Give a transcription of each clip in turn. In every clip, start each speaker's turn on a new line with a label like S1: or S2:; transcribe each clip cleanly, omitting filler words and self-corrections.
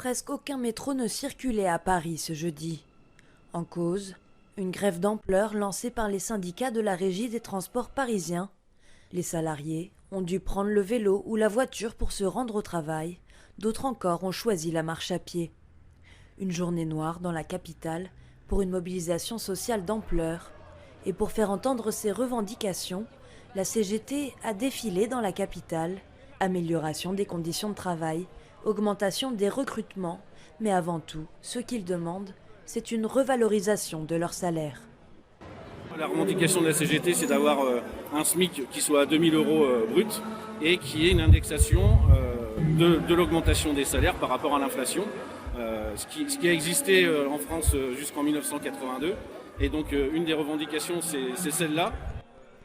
S1: presque aucun métro ne circulait à Paris ce jeudi. En cause, une grève d'ampleur lancée par les syndicats de la Régie des transports parisiens. Les salariés ont dû prendre le vélo ou la voiture pour se rendre au travail. D'autres encore ont choisi la marche à pied. Une journée noire dans la capitale pour une mobilisation sociale d'ampleur. Et pour faire entendre ses revendications, la CGT a défilé dans la capitale. Amélioration des conditions de travail, augmentation des recrutements, mais avant tout, ce qu'ils demandent, c'est une revalorisation de leur salaire.
S2: La revendication de la CGT, c'est d'avoir un SMIC qui soit à 2 000 € brut et qui ait une indexation de l'augmentation des salaires par rapport à l'inflation, ce qui a existé en France jusqu'en 1982. Et donc une des revendications, c'est celle-là.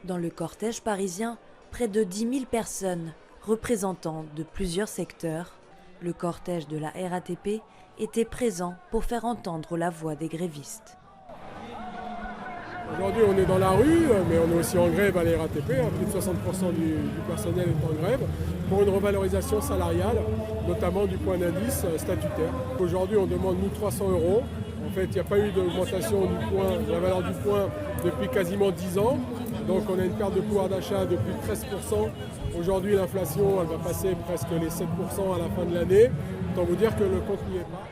S1: Dans le cortège parisien, près de 10 000 personnes, représentant de plusieurs secteurs, le cortège de la RATP était présent pour faire entendre la voix des grévistes.
S3: Aujourd'hui, on est dans la rue, mais on est aussi en grève à la RATP. Plus de 60% du personnel est en grève pour une revalorisation salariale, notamment du point d'indice statutaire. Aujourd'hui, on demande, nous, 300 €. En fait, il n'y a pas eu d'augmentation de la valeur du point depuis quasiment 10 ans. Donc, on a une perte de pouvoir d'achat de plus de 13%. Aujourd'hui, l'inflation, elle va passer presque les 7% à la fin de l'année. Autant vous dire que le compte n'y est pas.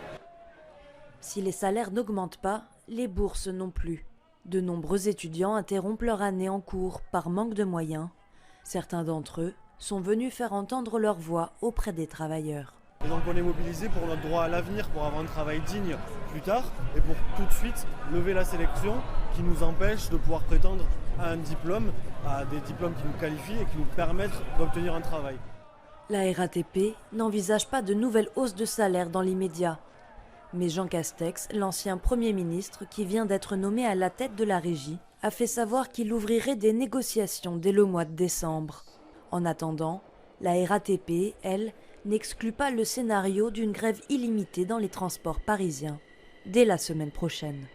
S1: Si les salaires n'augmentent pas, les bourses non plus. De nombreux étudiants interrompent leur année en cours par manque de moyens. Certains d'entre eux sont venus faire entendre leur voix auprès des travailleurs.
S4: Et donc on est mobilisé pour notre droit à l'avenir, pour avoir un travail digne plus tard et pour tout de suite lever la sélection qui nous empêche de pouvoir prétendre à un diplôme, à des diplômes qui nous qualifient et qui nous permettent d'obtenir un travail.
S1: La RATP n'envisage pas de nouvelles hausses de salaire dans l'immédiat. Mais Jean Castex, l'ancien Premier ministre qui vient d'être nommé à la tête de la régie, a fait savoir qu'il ouvrirait des négociations dès le mois de décembre. En attendant, la RATP, elle, n'exclut pas le scénario d'une grève illimitée dans les transports parisiens dès la semaine prochaine.